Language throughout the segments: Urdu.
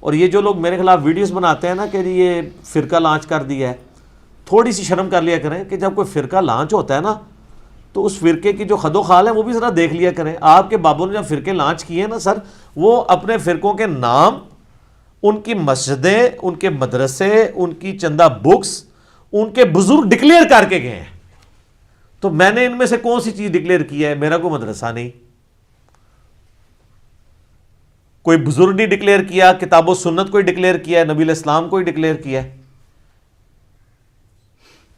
اور یہ جو لوگ میرے خلاف ویڈیوز بناتے ہیں نا کہ یہ فرقہ لانچ کر دیا ہے، تھوڑی سی شرم کر لیا کریں کہ جب کوئی فرقہ لانچ ہوتا ہے نا تو اس فرقے کی جو خد و خال ہے وہ بھی ذرا دیکھ لیا کریں. آپ کے بابوں نے جب فرقے لانچ کیے ہیں نا سر، وہ اپنے فرقوں کے نام، ان کی مسجدیں، ان کے مدرسے، ان کی چندہ بکس، ان کے بزرگ ڈکلیئر کر کے گئے ہیں. تو میں نے ان میں سے کون سی چیز ڈکلیئر کی ہے؟ میرا کوئی مدرسہ نہیں، کوئی بزرگ نہیں ڈکلیئر کیا، کتاب و سنت کوئی ڈکلیئر کیا ہے، نبی علیہ السلام کوئی ڈکلیئر کیا ہے،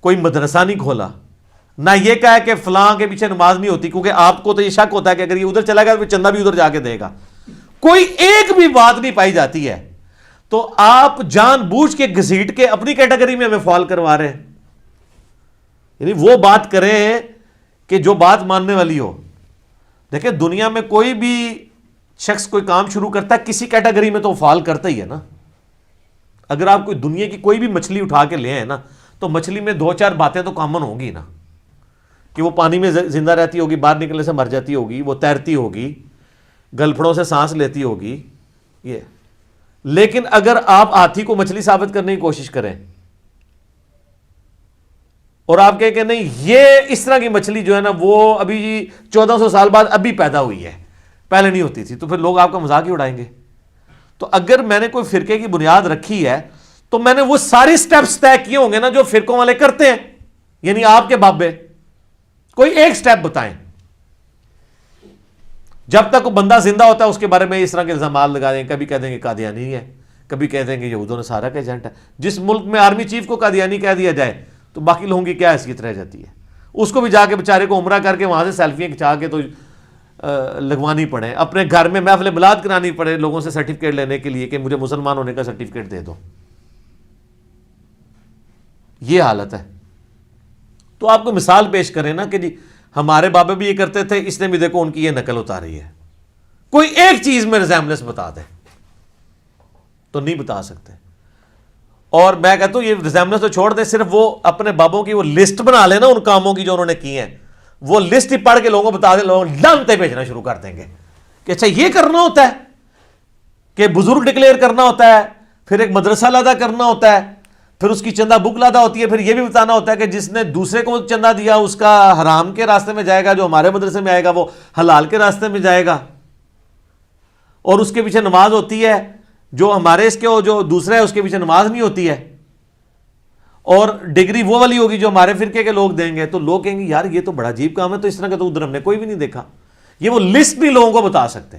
کوئی مدرسہ نہیں کھولا، نہ یہ کہا ہے کہ فلاں کے پیچھے نماز نہیں ہوتی، کیونکہ آپ کو تو یہ شک ہوتا ہے کہ اگر یہ ادھر چلا گیا تو چندہ بھی ادھر جا کے دے گا. کوئی ایک بھی بات نہیں پائی جاتی ہے. تو آپ جان بوجھ کے گھسیٹ کے اپنی کیٹیگری میں ہمیں فال کروا رہے ہیں. یعنی وہ بات کریں کہ جو بات ماننے والی ہو. دیکھیں دنیا میں کوئی بھی شخص کوئی کام شروع کرتا ہے کسی کیٹیگری میں تو فال کرتا ہی ہے نا. اگر آپ کوئی دنیا کی کوئی بھی مچھلی اٹھا کے لے آئے نا تو مچھلی میں 2-4 باتیں تو کامن ہوں گی نا، کہ وہ پانی میں زندہ رہتی ہوگی، باہر نکلنے سے مر جاتی ہوگی، وہ تیرتی ہوگی، گلپھڑوں سے سانس لیتی ہوگی یہ. لیکن اگر آپ ہاتھی کو مچھلی ثابت کرنے کی کوشش کریں اور آپ کہیں کہ نہیں یہ اس طرح کی مچھلی جو ہے نا وہ ابھی 1400 سال بعد ابھی پیدا ہوئی ہے، پہلے نہیں ہوتی تھی، تو پھر لوگ آپ کا مذاق ہی اڑائیں گے. تو اگر میں نے کوئی فرقے کی بنیاد رکھی ہے تو میں نے وہ سارے سٹیپس طے کیے ہوں گے نا جو فرقوں والے کرتے ہیں. یعنی آپ کے بابے کوئی ایک سٹیپ بتائیں. جب تک وہ بندہ زندہ ہوتا ہے اس کے بارے میں اس طرح کے الزامات لگا دیں گے. کبھی کہہ دیں گے قادیانی ہے، کبھی کہہ دیں گے یہود و نصارہ کا ایجنٹ ہے. جس ملک میں آرمی چیف کو قادیانی کہہ دیا جائے تو باقی لوگوں کی کیا حیثیت رہ جاتی ہے؟ اس کو بھی جا کے بیچارے کو عمرہ کر کے وہاں سے سیلفیاں کھچا کے تو لگوانی پڑے، اپنے گھر میں محفل میلاد کرانی پڑے لوگوں سے سرٹیفکیٹ لینے کے لیے کہ مجھے مسلمان ہونے کا سرٹیفکیٹ دے دو. یہ حالت ہے. تو آپ کو مثال پیش کریں نا کہ جی ہمارے بابا بھی یہ کرتے تھے، اس نے بھی دیکھو ان کی یہ نقل اتاری ہے. کوئی ایک چیز میں ریزیمبلنس بتا دیں تو نہیں بتا سکتے. اور میں کہتا ہوں یہ ریزیمبلنس تو چھوڑ دیں، صرف وہ اپنے بابوں کی وہ لسٹ بنا لیں نا ان کاموں کی جو انہوں نے کی ہیں، وہ لسٹ ہی پڑھ کے لوگوں کو بتا دیں، لوگ لانتے بھیجنا شروع کر دیں گے کہ اچھا یہ کرنا ہوتا ہے، کہ بزرگ ڈکلیئر کرنا ہوتا ہے، پھر ایک مدرسہ لادا کرنا ہوتا ہے، پھر اس کی چندہ بک لادا ہوتی ہے، پھر یہ بھی بتانا ہوتا ہے کہ جس نے دوسرے کو چندہ دیا اس کا حرام کے راستے میں جائے گا، جو ہمارے مدرسے میں آئے گا وہ حلال کے راستے میں جائے گا. اور اس کے پیچھے نماز ہوتی ہے، جو ہمارے اس کے جو دوسرا ہے اس کے پیچھے نماز نہیں ہوتی ہے. اور ڈگری وہ والی ہوگی جو ہمارے فرقے کے لوگ دیں گے. تو لوگ کہیں گے یار یہ تو بڑا عجیب کام ہے، تو اس طرح کا تو ادھر ہم نے کوئی بھی نہیں دیکھا. یہ وہ لسٹ بھی لوگوں کو بتا سکتے.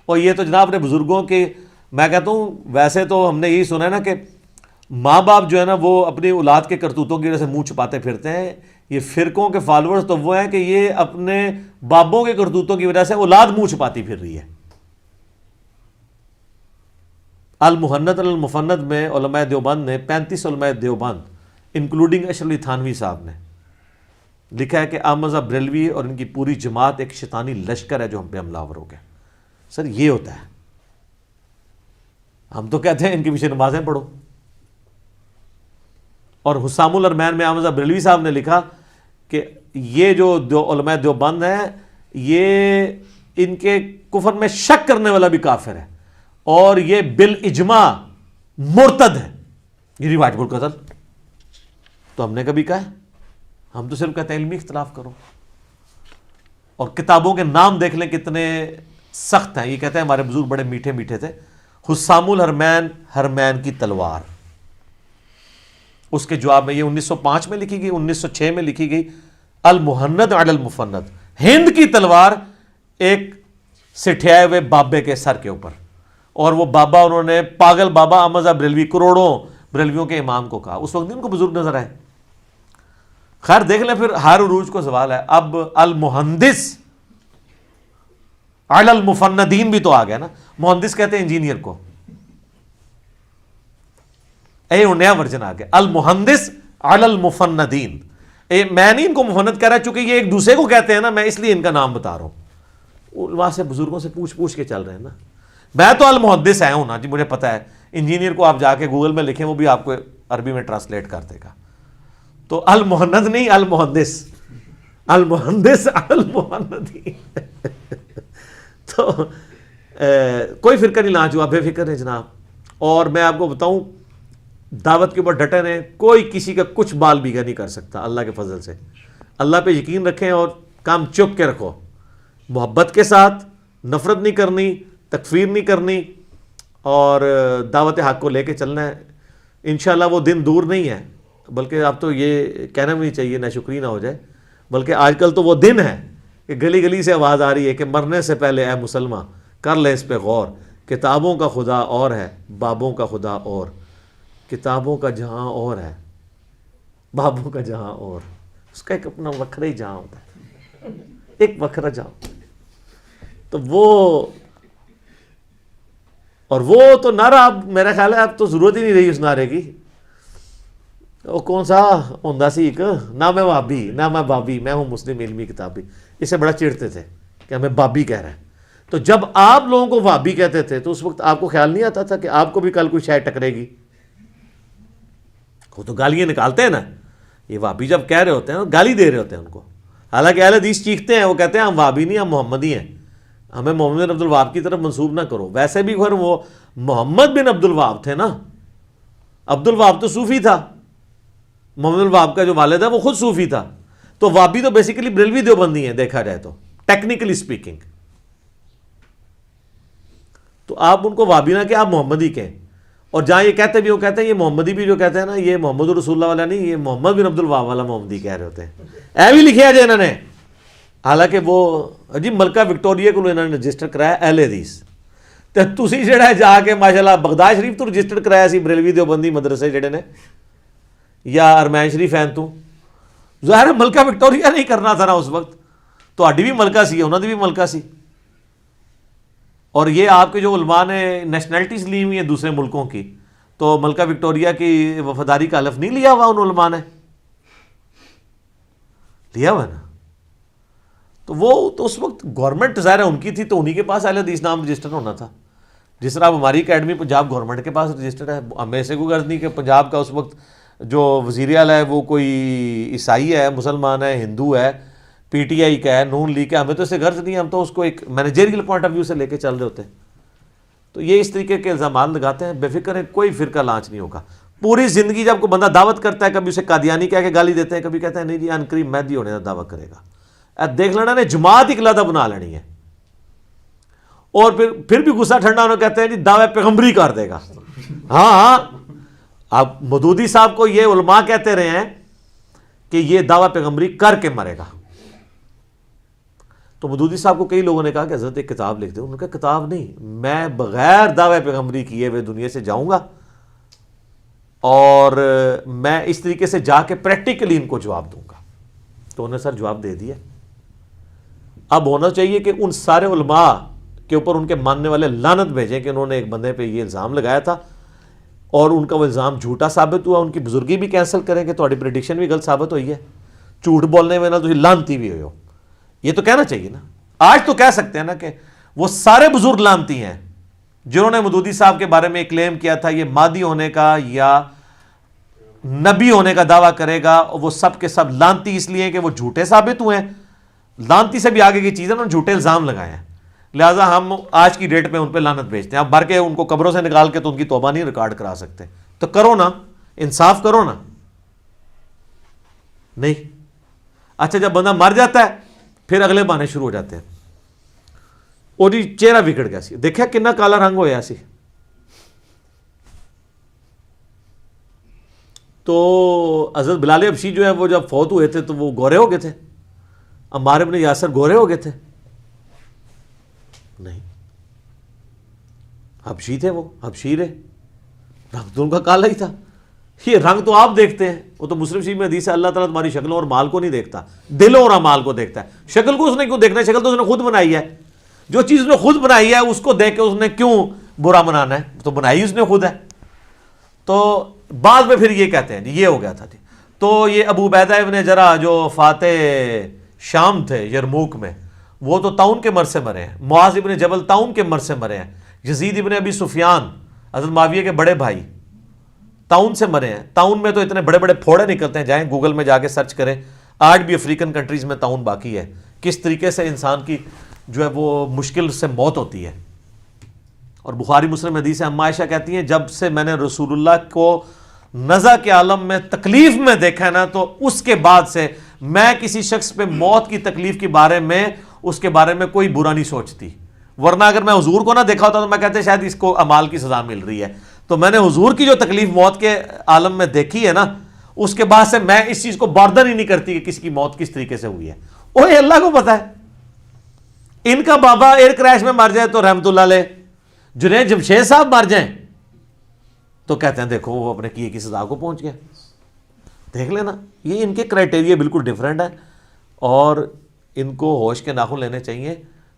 اور یہ تو جناب اپنے بزرگوں کے، میں کہتا ہوں ویسے تو ہم نے یہی سنا ہے نا کہ ماں باپ جو ہے نا وہ اپنی اولاد کے کرتوتوں کی وجہ سے منہ چھپاتے پھرتے ہیں. یہ فرقوں کے فالوورز تو وہ ہیں کہ یہ اپنے بابوں کے کرتوتوں کی وجہ سے اولاد منہ چھپاتی پھر رہی ہے. المحنت المفند میں علماء دیوبند نے 35 علماء دیوبند انکلوڈنگ اشرف علی تھانوی صاحب نے لکھا ہے کہ احمد بریلوی اور ان کی پوری جماعت ایک شیطانی لشکر ہے جو ہم پہ حملہ آور ہو گیا. سر یہ ہوتا ہے. ہم تو کہتے ہیں ان کے پیچھے نمازیں پڑھو. اور حسام الارمین میں احمد بریلوی صاحب نے لکھا کہ یہ جو علماء دیوبند ہیں یہ ان کے کفر میں شک کرنے والا بھی کافر ہے اور یہ بالاجماع مرتد ہے. یہ واجب القتل. تو ہم نے کبھی کہا ہے؟ ہم تو صرف کہتے ہیں علمی اختلاف کرو. اور کتابوں کے نام دیکھ لیں کتنے سخت ہیں. یہ کہتے ہیں ہمارے بزرگ بڑے میٹھے میٹھے تھے. حسام الحرمین، حرمین کی تلوار، اس کے جواب میں یہ 1905 میں لکھی گئی، 1906 میں لکھی گئی المحند علی المفند، ہند کی تلوار ایک سٹھیائے ہوئے بابے کے سر کے اوپر. اور وہ بابا انہوں نے پاگل بابا احمد بریلوی کروڑوں بریلویوں کے امام کو کہا. اس وقت ان کو بزرگ نظر آئے. خیر دیکھ لیں پھر ہر عروج کو سوال ہے. اب المہندس علی المفندین بھی تو آ گیا نا. مہندس کہتے ہیں انجینئر کو. نیا ورژن آ گیا المہندس علی المفندین. میں نہیں ان کو مفند کہہ رہا چونکہ یہ ایک دوسرے کو کہتے ہیں نا، میں اس لیے ان کا نام بتا رہا ہوں. وہاں سے بزرگوں سے پوچھ کے چل رہے ہیں نا. میں تو المحدث آیا ہوں نا جی، مجھے پتا ہے. انجینئر کو آپ جا کے گوگل میں لکھیں وہ بھی آپ کو عربی میں ٹرانسلیٹ کر دے گا. تو المحند نہیں المحدث، المحدث المحندین. تو کوئی فرقہ نہیں لانچ ہوا، بے فکر ہے جناب. اور میں آپ کو بتاؤں دعوت کے اوپر ڈٹے رہیں، کوئی کسی کا کچھ بال بیگا نہیں کر سکتا اللہ کے فضل سے. اللہ پہ یقین رکھیں اور کام چپ کے رکھو، محبت کے ساتھ، نفرت نہیں کرنی، تکفیر نہیں کرنی، اور دعوت حق کو لے کے چلنا ہے. انشاءاللہ وہ دن دور نہیں ہے، بلکہ اب تو یہ کہنا بھی نہیں چاہیے ناشکری نہ ہو جائے، بلکہ آج کل تو وہ دن ہے کہ گلی گلی سے آواز آ رہی ہے کہ مرنے سے پہلے اے مسلمان کر لے اس پہ غور، کتابوں کا خدا اور ہے، بابوں کا خدا اور. کتابوں کا جہاں اور ہے، بابوں کا جہاں اور. اس کا ایک اپنا وکھرا ہی جہاں ہوتا ہے، ایک وکھرا جہاں. تو وہ تو نعرہ اب میرا خیال ہے اب تو ضرورت ہی نہیں رہی اس نعرے کی. وہ کون سا ہوندا سی ایک، نہ میں وہابی نہ میں بابی، میں ہوں مسلم علمی کتابی. اس سے بڑا چڑھتے تھے کہ ہمیں بابی کہہ رہا ہے. تو جب آپ لوگوں کو وہابی کہتے تھے تو اس وقت آپ کو خیال نہیں آتا تھا کہ آپ کو بھی کل کوئی شے ٹکرے گی؟ وہ تو گالیاں نکالتے ہیں نا، یہ وہابی جب کہہ رہے ہوتے ہیں گالی دے رہے ہوتے ہیں ان کو. حالانکہ اہل حدیث چیختے ہیں، وہ کہتے ہیں ہم وہابی نہیں، ہم محمدی ہیں، ہمیں محمد بن عبد الوہاب کی طرف منسوب نہ کرو. ویسے بھی پھر وہ محمد بن عبد الوہاب تھے نا، عبد الوہاب تو صوفی تھا، محمد بن الوہاب کا جو والد ہے وہ خود صوفی تھا. تو وہابی تو بیسیکلی بریلوی دیوبندی ہیں دیکھا جائے تو ٹیکنیکلی سپیکنگ. تو آپ ان کو وہابی نہ کہ آپ محمدی کہیں. اور جہاں یہ کہتے بھی وہ کہتے ہیں یہ محمدی بھی جو کہتے ہیں نا یہ محمد رسول اللہ والا نہیں، یہ محمد بن عبد الوہاب والا محمدی کہہ رہے ہوتے ہیں. اے بھی لکھے جائے انہوں نے، حالانکہ وہ جی ملکہ وکٹوریا کو انہوں نے رجسٹر کرایا اہل حدیث. تو تسی جڑا ہے جا کے ماشاءاللہ بغداد شریف تو رجسٹر کرایا سی بریلوی دیوبندی مدرسے جڑے نے، یا ارمین شریف ہیں تو ظاہر ہے ملکہ وکٹوریا نہیں کرنا تھا نا اس وقت. تہاڈی بھی ملکہ سی، انہوں نے بھی ملکہ سی. اور یہ آپ کے جو علماء نے نیشنلٹیز لی ہوئی ہیں دوسرے ملکوں کی، تو ملکہ وکٹوریا کی وفاداری کا حلف نہیں لیا ہوا ان علماء نے؟ لیا ہوا نا. تو وہ تو اس وقت گورنمنٹ ظاہر ہے ان کی تھی، تو انہی کے پاس اہل حدیث نام رجسٹر ہونا تھا. جس طرح اب ہماری اکیڈمی پنجاب گورنمنٹ کے پاس رجسٹر ہے. ہمیں سے کوئی غرض نہیں کہ پنجاب کا اس وقت جو وزیر اعلیٰ ہے وہ کوئی عیسائی ہے، مسلمان ہے، ہندو ہے، پی ٹی آئی کا ہے، نون لیگ کا، ہمیں تو اس سے غرض نہیں ہے. ہم تو اس کو ایک مینیجریل پوائنٹ آف ویو سے لے کے چل رہے ہوتے ہیں. تو یہ اس طریقے کے الزامات لگاتے ہیں. بے فکر ہے، کوئی فرقہ لانچ نہیں ہوگا. پوری زندگی جب کوئی بندہ دعوت کرتا ہے، کبھی اسے قادیانی کہہ کے گالی دیتے ہیں، کبھی کہتے ہیں نہیں جی ان قریب مہدی ہونے کا دعویٰ کرے گا. دیکھ لینا نے جماعت ایک علیحدہ بنا لینی ہے. اور پھر بھی غصہ ٹھنڈا انہوں کہتے ہیں جی دعوی پیغمبری کر دے گا. ہاں اب مودودی صاحب کو یہ علماء کہتے رہے ہیں کہ یہ دعوی پیغمبری کر کے مرے گا. تو مودودی صاحب کو کئی لوگوں نے کہا کہ حضرت ایک کتاب لکھ دیں. انہوں نے کہا کتاب نہیں، میں بغیر دعوی پیغمبری کیے ہوئے دنیا سے جاؤں گا اور میں اس طریقے سے جا کے پریکٹیکلی ان کو جواب دوں گا. تو انہوں نے سر جواب دے دیا. اب ہونا چاہیے کہ ان سارے علماء کے اوپر ان کے ماننے والے لعنت بھیجیں کہ انہوں نے ایک بندے پہ یہ الزام لگایا تھا اور ان کا وہ الزام جھوٹا ثابت ہوا. ان کی بزرگی بھی کینسل کریں کہ تہاڈی پریڈکشن بھی غلط ثابت ہوئی ہے، جھوٹ بولنے میں نہ تسی لعنتی بھی ہوئے ہو. یہ تو کہنا چاہیے نا. آج تو کہہ سکتے ہیں نا کہ وہ سارے بزرگ لعنتی ہیں جنہوں نے مودودی صاحب کے بارے میں کلیم کیا تھا یہ مادی ہونے کا یا نبی ہونے کا دعویٰ کرے گا. وہ سب کے سب لعنتی اس لیے کہ وہ جھوٹے ثابت ہوئے ہیں. لعنتی سے بھی آگے کی چیز ہے، انہوں نے جھوٹے الزام لگائے ہیں. لہٰذا ہم آج کی ڈیٹ میں ان پہ لعنت بھیجتے ہیں. اب بھر کے ان کو قبروں سے نکال کے تو ان کی توبہ نہیں ریکارڈ کرا سکتے. تو کرو نا، انصاف کرو نا. نہیں. اچھا جب بندہ مر جاتا ہے پھر اگلے بہانے شروع ہو جاتے ہیں. اور جی چہرہ بگڑ گیا سی، دیکھا کنا کالا رنگ ہویا سی. تو حضرت بلال حبشی جو ہے وہ جب فوت ہوئے تھے تو وہ گورے ہو گئے تھے. عمار ابن یاسر گورے ہو گئے تھے؟ نہیں، حبشی تھے، وہ حبشی رہے، رنگ تو ان کا کالا ہی تھا. یہ رنگ تو آپ دیکھتے ہیں، وہ تو مسلم شریف میں حدیث ہے اللہ تعالیٰ تمہاری شکلوں اور مال کو نہیں دیکھتا، دلوں اور اعمال کو دیکھتا ہے. شکل کو اس نے کیوں دیکھنا ہے؟ شکل تو اس نے خود بنائی ہے. جو چیز اس نے خود بنائی ہے اس کو دیکھ کے اس نے کیوں برا منانا ہے؟ تو بنائی اس نے خود ہے. تو بعد میں پھر یہ کہتے ہیں جی یہ ہو گیا تھا. تو یہ ابو عبیدہ ابن جرح جو فاتح شام تھے یرموک میں، وہ تو طاعون کے مرض سے مرے ہیں. معاذ ابن جبل طاعون کے مرض سے مرے ہیں. یزید ابن ابی سفیان حضرت معاویہ کے بڑے بھائی طاعون سے مرے ہیں. طاعون میں تو اتنے بڑے بڑے پھوڑے نکلتے ہیں، جائیں گوگل میں جا کے سرچ کریں. آج بھی افریقن کنٹریز میں طاعون باقی ہے. کس طریقے سے انسان کی جو ہے وہ مشکل سے موت ہوتی ہے. اور بخاری مسلم حدیث ہے، اما عائشہ کہتی ہیں جب سے میں نے رسول اللہ کو نزع کے عالم میں تکلیف میں دیکھا ہے نا، تو اس کے بعد سے میں کسی شخص پہ موت کی تکلیف کے بارے میں اس کے بارے میں کوئی برا نہیں سوچتی. ورنہ اگر میں حضور کو نہ دیکھا ہوتا تو میں کہتے شاید اس کو اعمال کی سزا مل رہی ہے. تو میں نے حضور کی جو تکلیف موت کے عالم میں دیکھی ہے نا، اس کے بعد سے میں اس چیز کو بردر ہی نہیں کرتی کہ کسی کی موت کس طریقے سے ہوئی ہے. اوہ اللہ کو پتا ہے. ان کا بابا ایئر کریش میں مر جائے تو رحمت اللہ علیہ، جنید جمشید صاحب مر جائیں تو کہتے ہیں دیکھو وہ اپنے کیے کی سزا کو پہنچ گیا. دیکھ لینا، یہ ان کے کرائٹیریا بالکل ڈیفرنٹ ہے اور ان کو ہوش کے ناخن لینے چاہیے.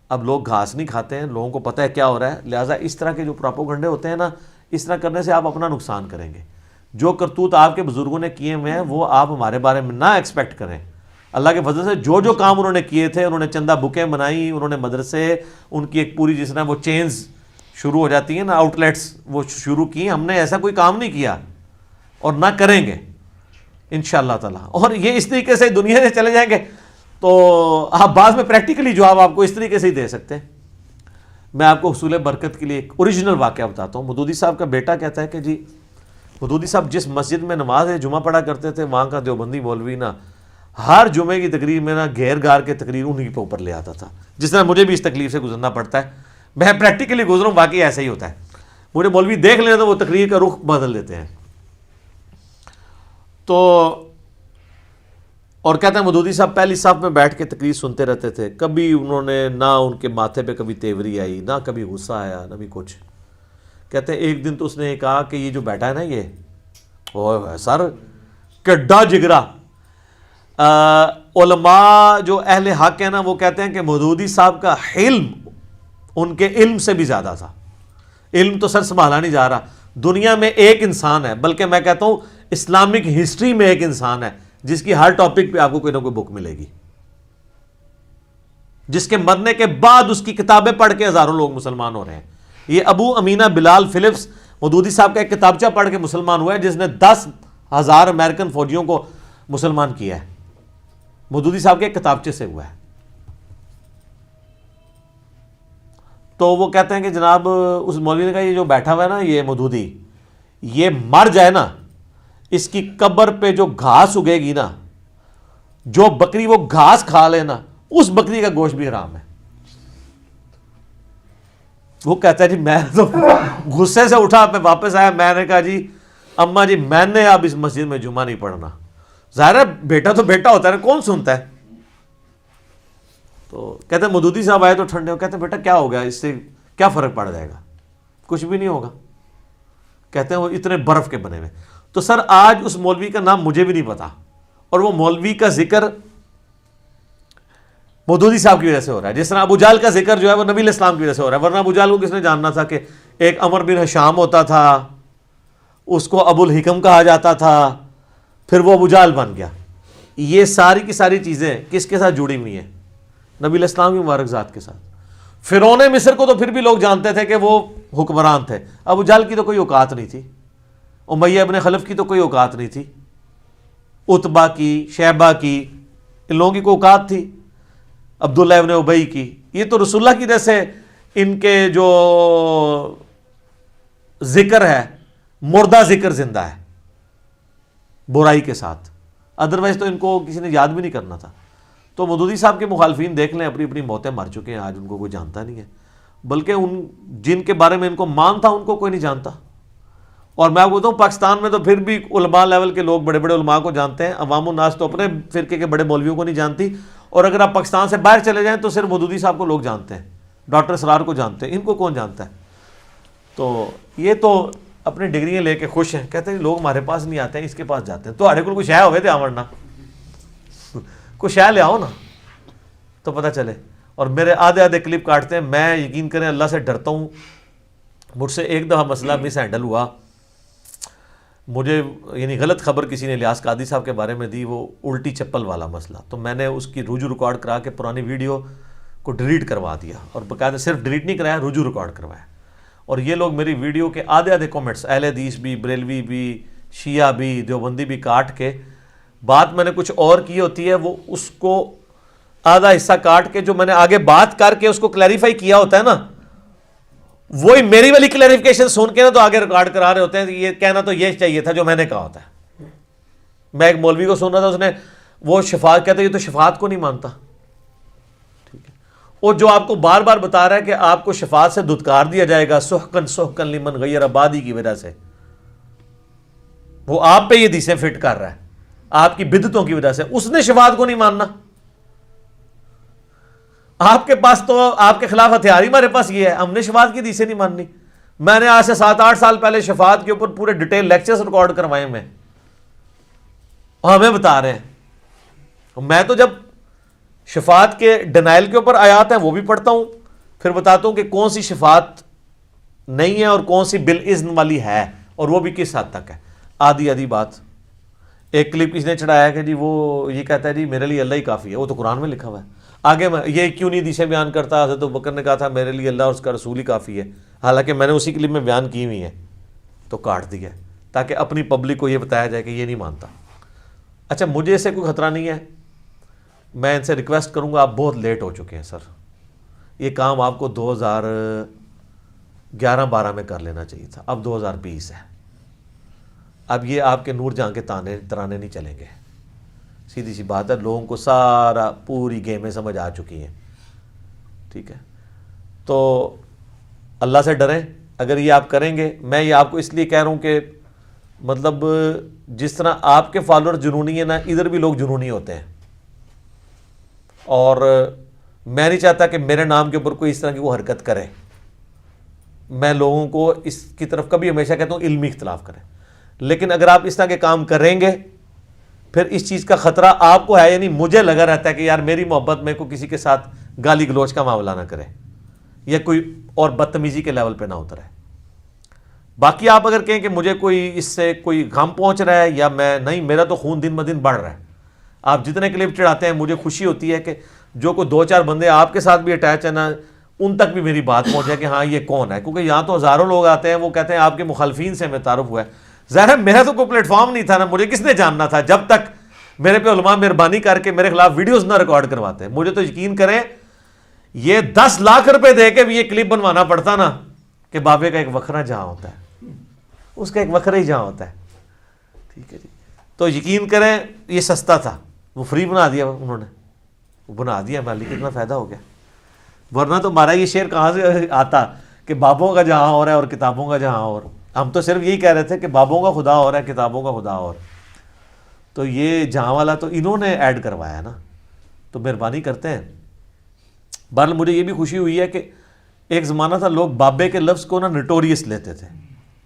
اب لوگ گھاس نہیں کھاتے ہیں، لوگوں کو پتہ ہے کیا ہو رہا ہے، لہٰذا اس طرح کے جو پراپوگنڈے ہوتے ہیں نا، اس طرح کرنے سے آپ اپنا نقصان کریں گے. جو کرتوت آپ کے بزرگوں نے کیے ہوئے ہیں وہ آپ ہمارے بارے میں نہ ایکسپیکٹ کریں. اللہ کے فضل سے جو جو کام انہوں نے کیے تھے، انہوں نے چندہ بکیں بنائی، انہوں نے مدرسے، ان کی ایک پوری جس طرح وہ چینز شروع ہو جاتی ہیں نا، آؤٹ لیٹس وہ شروع کی. ہم نے ایسا کوئی کام نہیں کیا اور نہ کریں گے انشاءاللہ تعالیٰ. اور یہ اس طریقے سے دنیا سے چلے جائیں گے تو آپ بعض میں پریکٹیکلی جواب آپ کو اس طریقے سے ہی دے سکتے ہیں. میں آپ کو حصول برکت کے لیے ایک اوریجنل واقعہ بتاتا ہوں. مودودی صاحب کا بیٹا کہتا ہے کہ جی مودودی صاحب جس مسجد میں نماز جمعہ پڑھا کرتے تھے، وہاں کا دیوبندی مولوی نا ہر جمعے کی تقریر میں نا گھیر گار کے تقریر انہیں کے اوپر لے آتا تھا. جس طرح مجھے بھی اس تکلیف سے گزرنا پڑتا ہے، میں پریکٹیکلی گزروں، باقی ایسا ہی ہوتا ہے. مجھے مولوی دیکھ لینا تو وہ تقریر کا رخ بدل دیتے ہیں. تو اور کہتے ہیں مودودی صاحب پہلی صف میں بیٹھ کے تقریر سنتے رہتے تھے. کبھی انہوں نے نہ ان کے ماتھے پہ کبھی تیوری آئی، نہ کبھی غصہ آیا، نہ بھی کچھ. کہتے ہیں ایک دن تو اس نے کہا کہ یہ جو بیٹھا ہے نا، یہ اوہ سر کڈا جگرا. علماء جو اہل حق ہیں نا، وہ کہتے ہیں کہ مودودی صاحب کا علم ان کے علم سے بھی زیادہ تھا. علم تو سر سنبھالا نہیں جا رہا. دنیا میں ایک انسان ہے، بلکہ میں کہتا ہوں اسلامک ہسٹری میں ایک انسان ہے جس کی ہر ٹاپک پہ آپ کو کوئی نہ کوئی بک ملے گی، جس کے مرنے کے بعد اس کی کتابیں پڑھ کے ہزاروں لوگ مسلمان ہو رہے ہیں. یہ ابو امینہ بلال فلپس مودودی صاحب کا ایک کتابچہ پڑھ کے مسلمان ہوا ہے، جس نے 10,000 امریکن فوجیوں کو مسلمان کیا ہے. مودودی صاحب کے ایک کتابچے سے ہوا ہے. تو وہ کہتے ہیں کہ جناب اس مولوی نے کہا یہ جو بیٹھا ہوا ہے نا، یہ مودودی، یہ مر جائے نا، اس کی قبر پہ جو گھاس اگے گی نا، جو بکری وہ گھاس کھا لے نا، اس بکری کا گوشت بھی حرام ہے. وہ کہتا ہے جی میں تو غصے سے اٹھا پہ واپس آیا. میں نے کہا جی اماں جی میں نے اب اس مسجد میں جمعہ نہیں پڑھنا. ظاہر ہے بیٹا تو بیٹا ہوتا ہے، کون سنتا ہے. تو کہتے ہیں مودودی صاحب آئے تو ٹھنڈے ہو. کہتے ہیں بیٹا کیا ہو گیا، اس سے کیا فرق پڑ جائے گا؟ کچھ بھی نہیں ہوگا. کہتے ہیں وہ اتنے برف کے بنے ہوئے. تو سر آج اس مولوی کا نام مجھے بھی نہیں پتا، اور وہ مولوی کا ذکر مودودی صاحب کی وجہ سے ہو رہا ہے. جس طرح ابو جہل کا ذکر جو ہے وہ نبی علیہ السلام کی وجہ سے ہو رہا ہے. ورنہ ابو جہل کو کس نے جاننا تھا کہ ایک عمر بن ہشام ہوتا تھا، اس کو ابو الحکم کہا جاتا تھا، پھر وہ ابو جہل بن گیا. یہ ساری کی ساری چیزیں کس کے ساتھ جڑی ہوئی ہیں؟ نبی علیہ السلام کی مبارک ذات کے ساتھ. فرعون مصر کو تو پھر بھی لوگ جانتے تھے کہ وہ حکمران تھے. ابو جہل کی تو کوئی اوقات نہیں تھی. امیہ ابن خلف کی تو کوئی اوقات نہیں تھی. عتبہ کی، شیبہ کی، ان لوگوں کی کوئی اوقات تھی. عبداللہ ابن ابی کی. یہ تو رسول اللہ کی وجہ سے ان کے جو ذکر ہے، مردہ ذکر زندہ ہے برائی کے ساتھ. ادروائز تو ان کو کسی نے یاد بھی نہیں کرنا تھا. تو مودودی صاحب کے مخالفین دیکھ لیں، اپنی اپنی موتیں مر چکے ہیں. آج ان کو کوئی جانتا نہیں ہے، بلکہ ان جن کے بارے میں ان کو مان تھا ان کو کوئی نہیں جانتا. اور میں آپ کو بتاؤں پاکستان میں تو پھر بھی علماء لیول کے لوگ بڑے بڑے علماء کو جانتے ہیں. عوام الناس تو اپنے فرقے کے بڑے مولویوں کو نہیں جانتی. اور اگر آپ پاکستان سے باہر چلے جائیں تو صرف مودودی صاحب کو لوگ جانتے ہیں، ڈاکٹر اسرار کو جانتے ہیں. ان کو کون جانتا ہے؟ تو یہ تو اپنی ڈگریاں لے کے خوش ہیں. کہتے ہیں لوگ ہمارے پاس نہیں آتے ہیں، اس کے پاس جاتے ہیں. تو ہمارے کو کوئی شے ہوئے تھے آمرنا، کوئی شے لے آؤ نا تو پتہ چلے. اور میرے آدھے کلپ کاٹتے ہیں. میں یقین کریں اللہ سے ڈرتا ہوں. مجھ سے ایک دفعہ مسئلہ مس ہینڈل ہوا. مجھے یعنی غلط خبر کسی نے الیاس قادری صاحب کے بارے میں دی، وہ الٹی چپل والا مسئلہ. تو میں نے اس کی رجوع ریکارڈ کرا کے پرانی ویڈیو کو ڈیلیٹ کروا دیا، اور باقاعدہ صرف ڈیلیٹ نہیں کرایا، رجوع ریکارڈ کروایا. اور یہ لوگ میری ویڈیو کے آدھے کامنٹس، اہل حدیث بھی، بریلوی بھی، شیعہ بھی، دیوبندی بھی کاٹ کے، بات میں نے کچھ اور کی ہوتی ہے، وہ اس کو آدھا حصہ کاٹ کے جو میں نے آگے بات کر کے اس کو کلیریفائی کیا ہوتا ہے نا، وہی میری والی کلیریفیکیشن سن کے نا تو آگے ریکارڈ کرا رہے ہوتے ہیں یہ کہنا تو یہ چاہیے تھا جو میں نے کہا ہوتا ہے. میں ایک مولوی کو سن رہا تھا, اس نے وہ شفاعت کہتے یہ تو شفاعت کو نہیں مانتا. ٹھیک ہے, اور جو آپ کو بار بار بتا رہا ہے کہ آپ کو شفاعت سے دھتکار دیا جائے گا سحقن سحقن لمن غیر آبادی کی وجہ سے, وہ آپ پہ یہ حدیثیں فٹ کر رہا ہے آپ کی بدعتوں کی وجہ سے, اس نے شفاعت کو نہیں ماننا. آپ کے پاس تو آپ کے خلاف ہتھیار ہی ہمارے پاس یہ ہے, ہم نے شفاعت کی حدیثیں نہیں ماننی. میں نے آج سے 7-8 سال پہلے شفاعت کے اوپر پورے ڈیٹیل لیکچرز ریکارڈ کروائے میں, اور ہمیں بتا رہے ہیں. میں تو جب شفاعت کے ڈینائل کے اوپر آیات ہیں وہ بھی پڑھتا ہوں, پھر بتاتا ہوں کہ کون سی شفاعت نہیں ہے اور کون سی بالاذن والی ہے, اور وہ بھی کس حد تک ہے. آدھی بات. ایک کلپ کسی نے چڑھایا کہ جی وہ یہ کہتا ہے جی میرے لیے اللہ ہی کافی ہے, وہ تو قرآن میں لکھا ہوا ہے. آگے میں یہ کیوں نہیں حدیثیں بیان کرتا, حضرت ابوبکر نے کہا تھا میرے لیے اللہ اور اس کا رسول ہی کافی ہے, حالانکہ میں نے اسی کلپ میں بیان کی ہوئی ہے, تو کاٹ دیا تاکہ اپنی پبلک کو یہ بتایا جائے کہ یہ نہیں مانتا. اچھا مجھے اس سے کوئی خطرہ نہیں ہے, میں ان سے ریکویسٹ کروں گا, آپ بہت لیٹ ہو چکے ہیں سر, یہ کام آپ کو 2011-12 میں کر لینا چاہیے تھا, اب 2020 ہے. اب یہ آپ کے نور جہاں کے ترانے نہیں چلیں گے. سیدھی سی بات ہے, لوگوں کو سارا پوری گیمیں سمجھ آ چکی ہیں. ٹھیک ہے, تو اللہ سے ڈریں. اگر یہ آپ کریں گے, میں یہ آپ کو اس لیے کہہ رہا ہوں کہ مطلب جس طرح آپ کے فالوور جنونی ہیں نا, ادھر بھی لوگ جنونی ہوتے ہیں, اور میں نہیں چاہتا کہ میرے نام کے اوپر کوئی اس طرح کی وہ حرکت کرے. میں لوگوں کو اس کی طرف کبھی ہمیشہ کہتا ہوں علمی اختلاف کریں, لیکن اگر آپ اس طرح کے کام کریں گے پھر اس چیز کا خطرہ آپ کو ہے. یعنی مجھے لگا رہتا ہے کہ یار میری محبت میں کوئی کسی کے ساتھ گالی گلوچ کا معاملہ نہ کرے یا کوئی اور بدتمیزی کے لیول پہ نہ اترے. باقی آپ اگر کہیں کہ مجھے کوئی اس سے کوئی غم پہنچ رہا ہے یا میں نہیں, میرا تو خون دن بدن بڑھ رہا ہے. آپ جتنے کلپ چڑھاتے ہیں مجھے خوشی ہوتی ہے کہ جو کوئی 2-4 بندے آپ کے ساتھ بھی اٹیچ ہے نا, ان تک بھی میری بات پہنچ جائے کہ ہاں یہ کون ہے, کیونکہ یہاں تو ہزاروں لوگ آتے ہیں, وہ کہتے ہیں آپ کے مخالفین سے ہمیں تعارف ہوا ہے. ظاہر ہے میرا تو کوئی پلیٹ فارم نہیں تھا نا, مجھے کس نے جاننا تھا جب تک میرے پہ علماء مہربانی کر کے میرے خلاف ویڈیوز نہ ریکارڈ کرواتے ہیں. مجھے تو یقین کریں یہ 10 لاکھ روپے دے کے بھی یہ کلپ بنوانا پڑتا نا کہ بابے کا ایک وکھرا جہاں ہوتا ہے, اس کا ایک وکھرا ہی جہاں ہوتا ہے. ٹھیک ہے جی, تو یقین کریں یہ سستا تھا, وہ فری بنا دیا انہوں نے, وہ بنا دیا, مالی کتنا فائدہ ہو گیا. ورنہ تو ہمارا یہ شعر کہاں سے آتا کہ بابوں کا جہاں اور ہے اور کتابوں کا جہاں اور. ہم تو صرف یہی کہہ رہے تھے کہ بابوں کا خدا اور ہے, کتابوں کا خدا اور. تو یہ جہاں والا تو انہوں نے ایڈ کروایا نا, تو مہربانی کرتے ہیں. بہرحال مجھے یہ بھی خوشی ہوئی ہے کہ ایک زمانہ تھا لوگ بابے کے لفظ کو نا نٹوریس لیتے تھے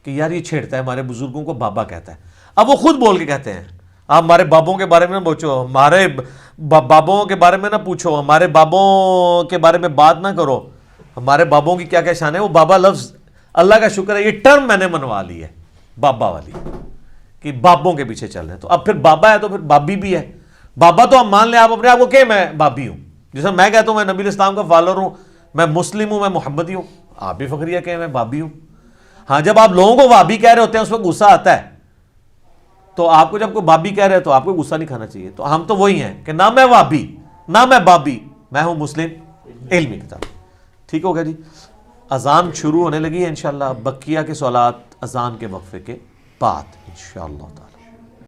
کہ یار یہ چھیڑتا ہے, ہمارے بزرگوں کو بابا کہتا ہے. اب وہ خود بول کے کہتے ہیں آپ ہمارے بابوں کے بارے میں نہ پوچھو, ہمارے بابوں کے بارے میں نہ پوچھو, ہمارے بابوں کے بارے میں بات نہ کرو, ہمارے بابوں کی کیا کیا شان ہے. وہ بابا لفظ اللہ کا شکر ہے یہ ٹرم میں نے منوا لی ہے بابا والی, کہ بابوں کے پیچھے چل رہے ہیں. تو اب پھر بابا ہے تو پھر بابی بھی ہے. بابا تو ہم مان لیں, آپ اپنے آپ کو کہ میں بابی ہوں, جیسے میں کہتا ہوں میں نبی اسلام کا فالوور ہوں, میں مسلم ہوں, میں محمدی ہوں, آپ بھی فخریہ کہیں میں بابی ہوں. ہاں جب آپ لوگوں کو بابی کہہ رہے ہوتے ہیں اس وقت غصہ آتا ہے, تو آپ کو جب کوئی بابی کہہ رہے تو آپ کو غصہ نہیں کھانا چاہیے. تو ہم تو وہی ہیں کہ نہ میں بابی نہ میں بابی, میں ہوں مسلم علمی کتاب. ٹھیک ہو گیا جی. اذان شروع ہونے لگی ہے انشاءاللہ, بقیہ کے سوالات اذان کے وقفے کے بعد انشاءاللہ تعالی.